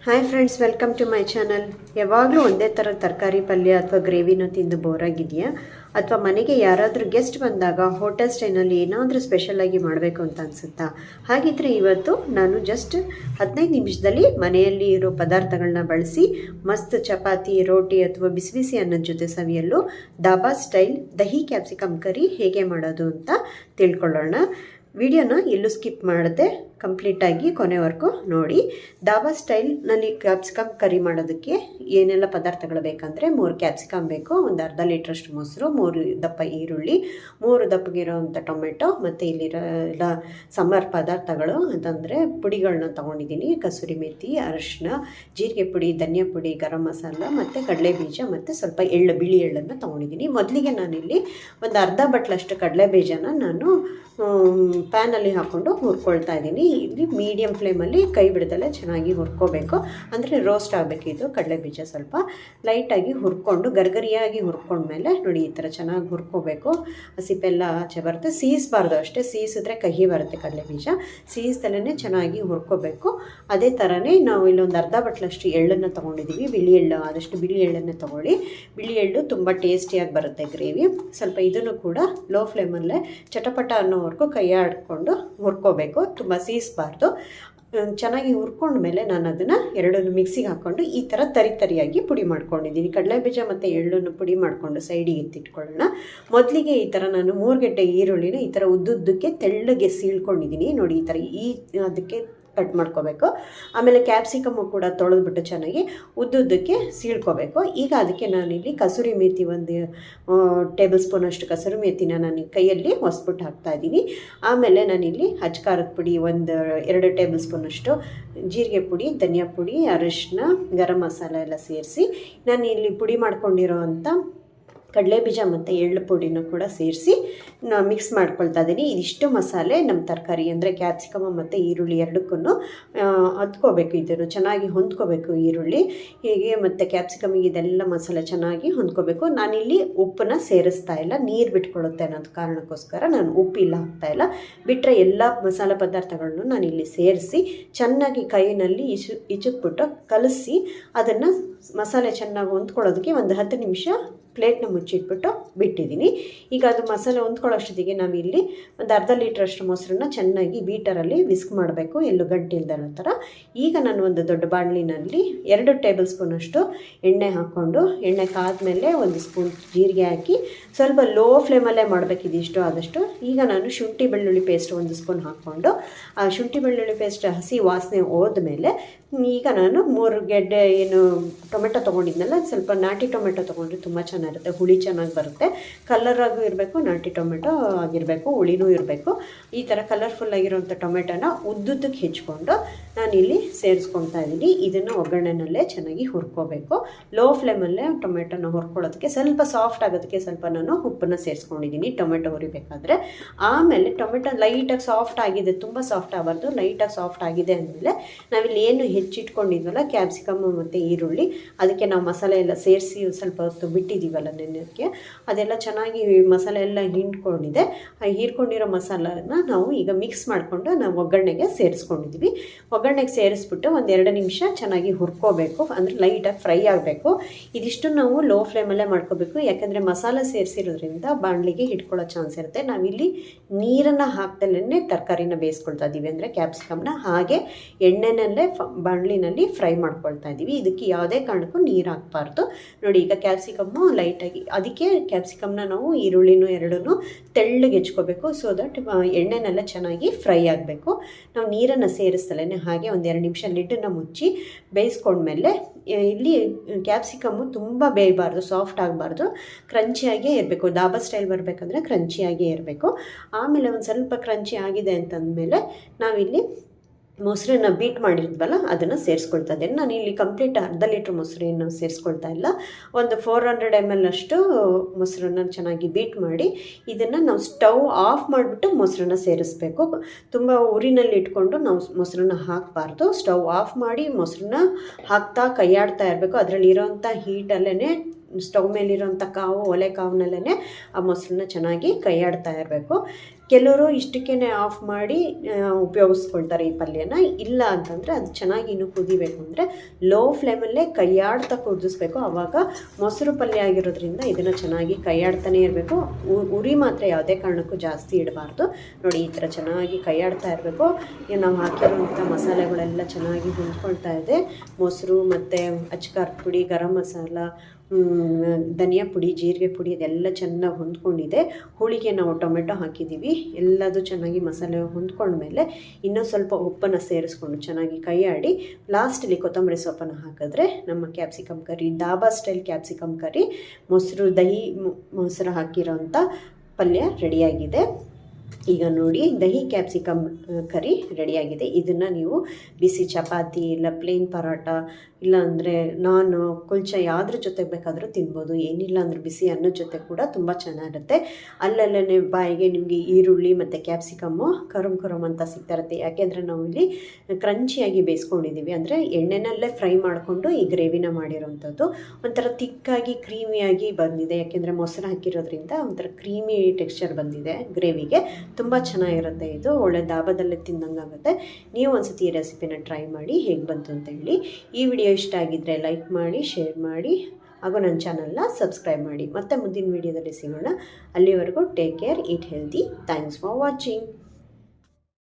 Hi friends, welcome to my channel. ಯಾವಾಗಲೂ ಒಂದೇ ಥರ ತರಕಾರಿ ಪಲ್ಯ ಅಥವಾ ಗ್ರೇವಿನ ತಿಂದು ಬೋರಾಗಿದೆಯಾ? ಅಥವಾ ಮನೆಗೆ ಯಾರಾದರೂ ಗೆಸ್ಟ್ ಬಂದಾಗ ಹೋಟೆಲ್ ಸ್ಟೈನಲ್ಲಿ ಏನಾದರೂ ಸ್ಪೆಷಲಾಗಿ ಮಾಡಬೇಕು ಅಂತ ಅನಿಸುತ್ತಾ? ಹಾಗಿದ್ರೆ ಇವತ್ತು ನಾನು ಜಸ್ಟ್ 15 ನಿಮಿಷದಲ್ಲಿ ಮನೆಯಲ್ಲಿ ಇರೋ ಪದಾರ್ಥಗಳನ್ನ ಬಳಸಿ ಮಸ್ತ್ ಚಪಾತಿ, ರೋಟಿ ಅಥವಾ ಬಿಸಿ ಬಿಸಿ ಅನ್ನದ ಜೊತೆ ಸವಿಯಲು dhaba style dahi capsicum curry ಹೇಗೆ ಮಾಡೋದು ಅಂತ ತಿಳ್ಕೊಳ್ಳೋಣ. ವಿಡಿಯೋನ ಎಲ್ಲೂ ಸ್ಕಿಪ್ ಮಾಡದೆ ಕಂಪ್ಲೀಟಾಗಿ ಕೊನೆವರೆಗೂ ನೋಡಿ. ದಾಬಾ ಸ್ಟೈಲ್ನಲ್ಲಿ ಕ್ಯಾಪ್ಸಿಕಮ್ ಕರಿ ಮಾಡೋದಕ್ಕೆ ಏನೆಲ್ಲ ಪದಾರ್ಥಗಳು ಬೇಕಂದರೆ 3 ಕ್ಯಾಪ್ಸಿಕಮ್ ಬೇಕು, ಒಂದು ಅರ್ಧ ಲೀಟ್ರಷ್ಟು ಮೊಸರು, 3 ದಪ್ಪ ಈರುಳ್ಳಿ, 3 ದಪ್ಪಗಿರೋವಂಥ ಟೊಮೆಟೊ, ಮತ್ತು ಇಲ್ಲಿರೋ ಎಲ್ಲ ಸಾಂಬಾರು ಪದಾರ್ಥಗಳು ಅಂತಂದರೆ ಪುಡಿಗಳನ್ನ ತೊಗೊಂಡಿದ್ದೀನಿ. ಕಸೂರಿ ಮೇಥಿ, ಅರಿಶಿನ, ಜೀರಿಗೆ ಪುಡಿ, ಧನಿಯಾ ಪುಡಿ, ಗರಂ ಮಸಾಲ ಮತ್ತು ಕಡಲೆ ಬೀಜ ಮತ್ತು ಸ್ವಲ್ಪ ಎಳ್ಳು, ಬಿಳಿ ಎಳ್ಳನ್ನು ತೊಗೊಂಡಿದ್ದೀನಿ. ಮೊದಲಿಗೆ ನಾನಿಲ್ಲಿ ಒಂದು ಅರ್ಧ ಬಟ್ಲಷ್ಟು ಕಡಲೆ ಬೀಜನ ನಾನು ಪ್ಯಾನಲ್ಲಿ ಹಾಕ್ಕೊಂಡು ಹುರ್ಕೊಳ್ತಾ ಇದ್ದೀನಿ. ಇಲ್ಲಿ ಮೀಡಿಯಮ್ ಫ್ಲೇಮಲ್ಲಿ ಕೈ ಬಿಡದಲ್ಲೇ ಚೆನ್ನಾಗಿ ಹುರ್ಕೋಬೇಕು, ಅಂದರೆ ರೋಸ್ಟ್ ಆಗಬೇಕು. ಇದು ಕಡಲೆ ಬೀಜ ಸ್ವಲ್ಪ ಲೈಟಾಗಿ ಹುರ್ಕೊಂಡು ಗರ್ಗರಿಯಾಗಿ ಹುರ್ಕೊಂಡ್ಮೇಲೆ ನೋಡಿ ಈ ಥರ ಚೆನ್ನಾಗಿ ಹುರ್ಕೋಬೇಕು. ಸಿಪ್ಪೆಲ್ಲ ಆಚೆ ಬರುತ್ತೆ, ಸೀಸಬಾರ್ದು ಅಷ್ಟೇ, ಸೀಸಿದ್ರೆ ಕಹಿ ಬರುತ್ತೆ ಕಡಲೆ ಬೀಜ. ಸೀಸ್ದಲ್ಲೇ ಚೆನ್ನಾಗಿ ಹುರ್ಕೋಬೇಕು. ಅದೇ ಥರನೇ ನಾವು ಇಲ್ಲೊಂದು ಅರ್ಧ ಬಟ್ಲಷ್ಟು ಎಳ್ಳನ್ನು ತೊಗೊಂಡಿದ್ದೀವಿ, ಬಿಳಿ ಎಳ್ಳು. ಆದಷ್ಟು ಬಿಳಿ ಎಳ್ಳನ್ನು ತೊಗೊಳ್ಳಿ, ಬಿಳಿ ಎಳ್ಳು ತುಂಬ ಟೇಸ್ಟಿಯಾಗಿ ಬರುತ್ತೆ ಗ್ರೇವಿ. ಸ್ವಲ್ಪ ಇದನ್ನು ಕೂಡ ಲೋ ಫ್ಲೇಮಲ್ಲೇ ಚಟಪಟ ಅನ್ನೋವರೆಗೂ ಕೈ ಆಡಿಕೊಂಡು ಹುರ್ಕೋಬೇಕು, ತುಂಬ ಸೀಸಬಾರ್ದು. ಚೆನ್ನಾಗಿ ಹುರ್ಕೊಂಡ್ಮೇಲೆ ನಾನು ಅದನ್ನು ಎರಡನ್ನು ಮಿಕ್ಸಿಗೆ ಹಾಕ್ಕೊಂಡು ಈ ಥರ ತರಿಯಾಗಿ ಪುಡಿ ಮಾಡ್ಕೊಂಡಿದ್ದೀನಿ. ಕಡಲೆ ಬೀಜ ಮತ್ತು ಎಳ್ಳನ್ನು ಪುಡಿ ಮಾಡಿಕೊಂಡು ಸೈಡಿಗೆ ಎತ್ತಿಟ್ಕೊಳ್ಳೋಣ. ಮೊದಲಿಗೆ ಈ ಥರ ನಾನು 3 ಗೆಡ್ಡೆ ಈರುಳ್ಳಿನ ಈ ಥರ ಉದ್ದುದ್ದಕ್ಕೆ ತೆಳ್ಳಗೆ ಸೀಳ್ಕೊಂಡಿದ್ದೀನಿ. ನೋಡಿ ಈ ಥರ ಅದಕ್ಕೆ ಕಟ್ ಮಾಡ್ಕೋಬೇಕು. ಆಮೇಲೆ ಕ್ಯಾಪ್ಸಿಕಮ್ಮು ಕೂಡ ತೊಳೆದ್ಬಿಟ್ಟು ಚೆನ್ನಾಗಿ ಉದ್ದುದ್ದಕ್ಕೆ ಸೀಳ್ಕೋಬೇಕು. ಈಗ ಅದಕ್ಕೆ ನಾನಿಲ್ಲಿ ಕಸೂರಿ ಮೇಥಿ 1 ಟೇಬಲ್ ಸ್ಪೂನಷ್ಟು ಕಸೂರಿ ಮೇಥಿನ ನಾನು ಕೈಯಲ್ಲಿ ಹೊಸ್ಬಿಟ್ಟು ಹಾಕ್ತಾಯಿದ್ದೀನಿ. ಆಮೇಲೆ ನಾನಿಲ್ಲಿ ಖಾರದ ಪುಡಿ 2 ಟೇಬಲ್ ಸ್ಪೂನಷ್ಟು, ಜೀರಿಗೆ ಪುಡಿ, ಧನಿಯಾ ಪುಡಿ, ಅರಿಶಿನ, ಗರಂ ಮಸಾಲ ಎಲ್ಲ ಸೇರಿಸಿ ನಾನು ಇಲ್ಲಿ ಪುಡಿ ಮಾಡ್ಕೊಂಡಿರೋ ಅಂಥ ಕಡಲೆ ಬೀಜ ಮತ್ತು ಎಳ್ಳು ಪುಡಿನೂ ಕೂಡ ಸೇರಿಸಿ ನಾನು ಮಿಕ್ಸ್ ಮಾಡ್ಕೊಳ್ತಾ ಇದ್ದೀನಿ. ಇದಿಷ್ಟು ಮಸಾಲೆ ನಮ್ಮ ತರಕಾರಿ ಅಂದರೆ ಕ್ಯಾಪ್ಸಿಕಮ್ ಮತ್ತು ಈರುಳ್ಳಿ ಎರಡಕ್ಕೂ ಹತ್ಕೋಬೇಕು. ಇದನ್ನು ಚೆನ್ನಾಗಿ ಹೊಂದ್ಕೋಬೇಕು. ಈರುಳ್ಳಿ ಹೀಗೆ ಮತ್ತು ಕ್ಯಾಪ್ಸಿಕಮಿಗೆ ಇದೆಲ್ಲ ಮಸಾಲೆ ಚೆನ್ನಾಗಿ ಹೊಂದ್ಕೋಬೇಕು. ನಾನಿಲ್ಲಿ ಉಪ್ಪನ್ನ ಸೇರಿಸ್ತಾ ಇಲ್ಲ, ನೀರು ಬಿಟ್ಕೊಳ್ಳುತ್ತೆ ಅನ್ನೋದು ಕಾರಣಕ್ಕೋಸ್ಕರ ನಾನು ಉಪ್ಪಿಲ್ಲ ಹಾಕ್ತಾಯಿಲ್ಲ. ಬಿಟ್ಟರೆ ಎಲ್ಲ ಮಸಾಲೆ ಪದಾರ್ಥಗಳನ್ನು ನಾನಿಲ್ಲಿ ಸೇರಿಸಿ ಚೆನ್ನಾಗಿ ಕೈಯಲ್ಲಿ ಇಚುಕ್ಬಿಟ್ಟು ಕಲಸಿ ಅದನ್ನು ಮಸಾಲೆ ಚೆನ್ನಾಗಿ ಹೊಂದ್ಕೊಳ್ಳೋದಕ್ಕೆ ಒಂದು 10 ನಿಮಿಷ ಪ್ಲೇಟ್ನ ಮುಚ್ಚಿಟ್ಬಿಟ್ಟು ಬಿಟ್ಟಿದ್ದೀನಿ. ಈಗ ಅದು ಮಸಾಲೆ ಹೊಂದ್ಕೊಳ್ಳೋಷ್ಟೊತ್ತಿಗೆ ನಾವಿಲ್ಲಿ ಒಂದು ಅರ್ಧ ಲೀಟ್ರಷ್ಟು ಮೊಸರನ್ನ ಚೆನ್ನಾಗಿ ಬೀಟರಲ್ಲಿ ವಿಸ್ಕ್ ಮಾಡಬೇಕು, ಎಲ್ಲೂ ಗಂಟು ಇಲ್ದಿರೋ ಥರ. ಈಗ ನಾನು ಒಂದು ದೊಡ್ಡ ಬಾಣಲಿನಲ್ಲಿ 2 ಟೇಬಲ್ ಸ್ಪೂನಷ್ಟು ಎಣ್ಣೆ ಹಾಕ್ಕೊಂಡು, ಎಣ್ಣೆ ಕಾದ್ಮೇಲೆ 1 ಸ್ಪೂನ್ ಜೀರಿಗೆ ಹಾಕಿ ಸ್ವಲ್ಪ ಲೋ ಫ್ಲೇಮಲ್ಲೇ ಮಾಡಬೇಕು ಇದಿಷ್ಟು ಆದಷ್ಟು. ಈಗ ನಾನು ಶುಂಠಿ ಬೆಳ್ಳುಳ್ಳಿ ಪೇಸ್ಟ್ 1 ಸ್ಪೂನ್ ಹಾಕ್ಕೊಂಡು, ಆ ಶುಂಠಿ ಬೆಳ್ಳುಳ್ಳಿ ಪೇಸ್ಟ್ ಹಸಿ ವಾಸನೆ ಹೋದ್ಮೇಲೆ ಈಗ ನಾನು 3 ಗೆಡ್ಡೆ ಏನು ಟೊಮೆಟೊ ತೊಗೊಂಡಿದ್ನಲ್ಲ, ಸ್ವಲ್ಪ ನಾಟಿ ಟೊಮೆಟೊ ತೊಗೊಂಡ್ರೆ ತುಂಬ ಚೆನ್ನಾಗಿರುತ್ತೆ, ಹುಳಿ ಚೆನ್ನಾಗಿ ಬರುತ್ತೆ. ಕಲರಾಗೂ ಇರಬೇಕು, ನಾಟಿ ಟೊಮೆಟೊ ಆಗಿರಬೇಕು, ಹುಳಿನೂ ಇರಬೇಕು. ಈ ಥರ ಕಲರ್ಫುಲ್ ಆಗಿರೋಂಥ ಟೊಮೆಟೊನ ಉದ್ದುದ್ದಕ್ಕೆ ಹೆಚ್ಕೊಂಡು ನಾನಿಲ್ಲಿ ಸೇರಿಸ್ಕೊಳ್ತಾ ಇದ್ದೀನಿ. ಇದನ್ನು ಒಗ್ಗರಣೆನಲ್ಲೇ ಚೆನ್ನಾಗಿ ಹುರ್ಕೋಬೇಕು. ಲೋ ಫ್ಲೇಮಲ್ಲೇ ಟೊಮೆಟೊನ ಹುರ್ಕೊಳ್ಳೋದಕ್ಕೆ, ಸ್ವಲ್ಪ ಸಾಫ್ಟ್ ಆಗೋದಕ್ಕೆ ಸ್ವಲ್ಪ ನಾನು ಉಪ್ಪನ್ನು ಸೇರಿಸ್ಕೊಂಡಿದ್ದೀನಿ ಟೊಮೆಟೊ ಹುರಿಬೇಕಾದ್ರೆ. ಆಮೇಲೆ ಟೊಮೆಟೊ ಲೈಟಾಗಿ ಸಾಫ್ಟ್ ಆಗಿದೆ, ತುಂಬ ಸಾಫ್ಟ್ ಆಗಬಾರ್ದು, ಲೈಟಾಗಿ ಸಾಫ್ಟ್ ಆಗಿದೆ ಅಂದಮೇಲೆ ನಾವಿಲ್ಲಿ ಏನು ಹೆಚ್ಚಿಟ್ಕೊಂಡಿದ್ವಲ್ಲ ಕ್ಯಾಪ್ಸಿಕಮ್ಮು ಮತ್ತು ಈರುಳ್ಳಿ, ಅದಕ್ಕೆ ನಾವು ಮಸಾಲೆ ಎಲ್ಲ ಸೇರಿಸಿ ಸ್ವಲ್ಪ ಹೊತ್ತು ಬಿಟ್ಟಿದ್ದೀವಲ್ಲ ನೆನೆಯೋಕ್ಕೆ, ಅದೆಲ್ಲ ಚೆನ್ನಾಗಿ ಮಸಾಲೆ ಎಲ್ಲ ಹಿಂಡ್ಕೊಂಡಿದೆ. ಆ ಹೀರ್ಕೊಂಡಿರೋ ಮಸಾಲನ ನಾವು ಈಗ ಮಿಕ್ಸ್ ಮಾಡಿಕೊಂಡು ನಾವು ಒಗ್ಗರಣೆಗೆ ಸೇರಿಸ್ಕೊಂಡಿದ್ದೀವಿ. ಒಗ್ಗರಣೆಗೆ ಸೇರಿಸ್ಬಿಟ್ಟು 1-2 ನಿಮಿಷ ಚೆನ್ನಾಗಿ ಹುರ್ಕೋಬೇಕು, ಅಂದರೆ ಲೈಟಾಗಿ ಫ್ರೈ ಆಗಬೇಕು. ಇದಿಷ್ಟು ನಾವು ಲೋ ಫ್ಲೇಮಲ್ಲೇ ಮಾಡ್ಕೋಬೇಕು, ಯಾಕೆಂದರೆ ಮಸಾಲೆ ಸೇರಿಸಿರೋದ್ರಿಂದ ಬಾಣಲಿಗೆ ಹಿಡ್ಕೊಳ್ಳೋ ಚಾನ್ಸ್ ಇರುತ್ತೆ. ನಾವಿಲ್ಲಿ ನೀರನ್ನು ಹಾಕ್ದಲ್ಲೇ ತರಕಾರಿನ ಬೇಯಿಸ್ಕೊಳ್ತಾ ಇದ್ದೀವಿ, ಅಂದರೆ ಕ್ಯಾಪ್ಸಿಕಮ್ನ ಹಾಗೆ ಎಣ್ಣೆನಲ್ಲೇ ಬಾಣಲಿನಲ್ಲಿ ಫ್ರೈ ಮಾಡ್ಕೊಳ್ತಾ ಇದ್ದೀವಿ. ಇದಕ್ಕೆ ಯಾವುದೇ ಕಾರಣಕ್ಕೂ ನೀರು ಹಾಕಬಾರ್ದು. ನೋಡಿ ಈಗ ಕ್ಯಾಪ್ಸಿಕಮ್ಮು ಲೈಟಾಗಿ, ಅದಕ್ಕೆ ಕ್ಯಾಪ್ಸಿಕಮ್ನ ನಾವು ಈರುಳ್ಳಿನೂ ಎರಡೂ ತೆಳ್ಳಗೆ ಹೆಚ್ಕೋಬೇಕು, ಸೊ ದಟ್ ಎಣ್ಣೆನೆಲ್ಲ ಚೆನ್ನಾಗಿ ಫ್ರೈ ಆಗಬೇಕು. ನಾವು ನೀರನ್ನು ಸೇರಿಸ್ತಲೇ ಹಾಗೆ 1-2 ನಿಮಿಷ ಲಿಡ್ಡನ್ನು ಮುಚ್ಚಿ ಬೇಯಿಸ್ಕೊಂಡ್ಮೇಲೆ, ಇಲ್ಲಿ ಕ್ಯಾಪ್ಸಿಕಮ್ಮು ತುಂಬ ಬೇಯಬಾರ್ದು, ಸಾಫ್ಟ್ ಆಗಬಾರ್ದು, ಕ್ರಂಚಿಯಾಗೇ ಇರಬೇಕು. ದಾಬಾ ಸ್ಟೈಲ್ ಬರಬೇಕಂದ್ರೆ ಕ್ರಂಚಿಯಾಗೇ ಇರಬೇಕು. ಆಮೇಲೆ ಒಂದು ಸ್ವಲ್ಪ ಕ್ರಂಚಿ ಆಗಿದೆ ಅಂತಂದಮೇಲೆ ನಾವಿಲ್ಲಿ ಮೊಸರನ್ನ ಬೀಟ್ ಮಾಡಿದ್ವಲ್ಲ ಅದನ್ನು ಸೇರಿಸ್ಕೊಳ್ತಾ ಇದ್ದೇನೆ. ನಾನು ಇಲ್ಲಿ ಕಂಪ್ಲೀಟ್ ಅರ್ಧ ಲೀಟ್ರ್ ಮೊಸರನ್ನು ಸೇರಿಸ್ಕೊಳ್ತಾ ಇಲ್ಲ, ಒಂದು 400 ml ಅಷ್ಟು ಮೊಸರನ್ನ ಚೆನ್ನಾಗಿ ಬೀಟ್ ಮಾಡಿ ಇದನ್ನು ನಾವು ಸ್ಟವ್ ಆಫ್ ಮಾಡಿಬಿಟ್ಟು ಮೊಸರನ್ನ ಸೇರಿಸ್ಬೇಕು. ತುಂಬ ಉರಿನಲ್ಲಿ ಇಟ್ಕೊಂಡು ನಾವು ಮೊಸರನ್ನ ಹಾಕಬಾರ್ದು. ಸ್ಟವ್ ಆಫ್ ಮಾಡಿ ಮೊಸರನ್ನ ಹಾಕ್ತಾ ಕೈಯಾಡ್ತಾ ಇರಬೇಕು. ಅದರಲ್ಲಿ ಇರೋವಂಥ ಹೀಟಲ್ಲೇ ಸ್ಟವ್ ಮೇಲಿರೋಂಥ ಒಲೆ ಕಾವಿನಲ್ಲೇ ಆ ಮೊಸರನ್ನ ಚೆನ್ನಾಗಿ ಕೈಯಾಡ್ತಾ ಇರಬೇಕು. ಕೆಲವರು ಇಷ್ಟಕ್ಕೇ ಆಫ್ ಮಾಡಿ ಉಪಯೋಗಿಸ್ಕೊಳ್ತಾರೆ ಈ ಪಲ್ಯನ. ಇಲ್ಲ ಅಂತಂದರೆ ಅದು ಚೆನ್ನಾಗಿ ಇನ್ನೂ ಕುದಿಬೇಕು ಅಂದರೆ ಲೋ ಫ್ಲೇಮಲ್ಲೇ ಕೈಯಾಡ್ತಾ ಕುದಿಸ್ಬೇಕು. ಆವಾಗ ಮೊಸರು ಪಲ್ಯ ಆಗಿರೋದ್ರಿಂದ ಇದನ್ನು ಚೆನ್ನಾಗಿ ಕೈಯಾಡ್ತಾನೆ ಇರಬೇಕು. ಉರಿ ಮಾತ್ರ ಯಾವುದೇ ಕಾರಣಕ್ಕೂ ಜಾಸ್ತಿ ಇಡಬಾರ್ದು. ನೋಡಿ ಈ ಥರ ಚೆನ್ನಾಗಿ ಕೈಯಾಡ್ತಾ ಇರಬೇಕು. ಈಗ ನಾವು ಹಾಕಿರುವಂಥ ಮಸಾಲೆಗಳೆಲ್ಲ ಚೆನ್ನಾಗಿ ಹೊಂದ್ಕೊಳ್ತಾ ಇದೆ. ಮೊಸರು ಮತ್ತು ಅಚ್ಕಾರದ ಪುಡಿ, ಗರಂ ಮಸಾಲ, ಧನಿಯಾ ಪುಡಿ, ಜೀರಿಗೆ ಪುಡಿ ಇದೆಲ್ಲ ಚೆನ್ನಾಗಿ ಹೊಂದ್ಕೊಂಡಿದೆ. ಹುಳಿಗೆ ನಾವು ಟೊಮೆಟೊ ಹಾಕಿದ್ದೀವಿ. ಎಲ್ಲದು ಚೆನ್ನಾಗಿ ಮಸಾಲೆ ಹೊಂದ್ಕೊಂಡ್ಮೇಲೆ ಇನ್ನೂ ಸ್ವಲ್ಪ ಉಪ್ಪನ್ನು ಸೇರಿಸ್ಕೊಂಡು ಚೆನ್ನಾಗಿ ಕೈಯಾಡಿ ಲಾಸ್ಟಲ್ಲಿ ಕೊತ್ತಂಬರಿ ಸೊಪ್ಪನ್ನು ಹಾಕಿದ್ರೆ ನಮ್ಮ capsicum curry, dhaba style capsicum curry, ಮೊಸರು, ದಹಿ ಮೊಸರು ಹಾಕಿರೋಂಥ ಪಲ್ಯ ರೆಡಿಯಾಗಿದೆ. ಈಗ ನೋಡಿ ದಹಿ ಕ್ಯಾಪ್ಸಿಕಮ್ ಕರಿ ರೆಡಿಯಾಗಿದೆ. ಇದನ್ನು ನೀವು ಬಿಸಿ ಚಪಾತಿ ಇಲ್ಲ ಪ್ಲೇನ್ ಪರೋಟ ಇಲ್ಲ ಅಂದರೆ ನಾನು ಕುಲ್ಚಾ ಯಾವ್ದ್ರ ಜೊತೆಗೆ ಬೇಕಾದರೂ ತಿನ್ಬೋದು. ಏನಿಲ್ಲ ಅಂದರೆ ಬಿಸಿ ಅನ್ನದ ಜೊತೆ ಕೂಡ ತುಂಬ ಚೆನ್ನಾಗಿರುತ್ತೆ. ಅಲ್ಲಲ್ಲೇ ಬಾಯಿಗೆ ನಿಮಗೆ ಈರುಳ್ಳಿ ಮತ್ತು ಕ್ಯಾಪ್ಸಿಕಮ್ಮು ಕರಮ್ ಅಂತ ಸಿಗ್ತಾ ಇರುತ್ತೆ. ಯಾಕೆಂದರೆ ನಾವು ಇಲ್ಲಿ ಕ್ರಂಚಿಯಾಗಿ ಬೇಯಿಸ್ಕೊಂಡಿದ್ದೀವಿ, ಅಂದರೆ ಎಣ್ಣೆನಲ್ಲೇ ಫ್ರೈ ಮಾಡಿಕೊಂಡು ಈ ಗ್ರೇವಿನ ಮಾಡಿರೋವಂಥದ್ದು. ಒಂಥರ ತಿಕ್ಕಾಗಿ ಕ್ರೀಮಿಯಾಗಿ ಬಂದಿದೆ. ಯಾಕೆಂದರೆ ಮೊಸರು ಹಾಕಿರೋದ್ರಿಂದ ಒಂಥರ ಕ್ರೀಮಿ ಟೆಕ್ಸ್ಚರ್ ಬಂದಿದೆ ಗ್ರೇವಿಗೆ. ತುಂಬ ಚೆನ್ನಾಗಿರುತ್ತೆ. ಇದು ಒಳ್ಳೆ ದಾಬಾದಲ್ಲೇ ತಿಂದಂಗಾಗುತ್ತೆ. ನೀವು ಒಂದ್ಸತಿ ಈ ರೆಸಿಪಿನ ಟ್ರೈ ಮಾಡಿ ಹೇಗೆ ಬಂತು ಅಂತ ಹೇಳಿ. ಈ ವಿಡಿಯೋ ಇಷ್ಟ ಆಗಿದ್ದರೆ ಲೈಕ್ ಮಾಡಿ, ಶೇರ್ ಮಾಡಿ, ಹಾಗೂ ನನ್ನ ಚಾನಲ್ನ ಸಬ್ಸ್ಕ್ರೈಬ್ ಮಾಡಿ. ಮತ್ತೆ ಮುಂದಿನ ವಿಡಿಯೋದಲ್ಲಿ ಸಿಗೋಣ. ಅಲ್ಲಿವರೆಗೂ take care, eat healthy. Thanks for watching.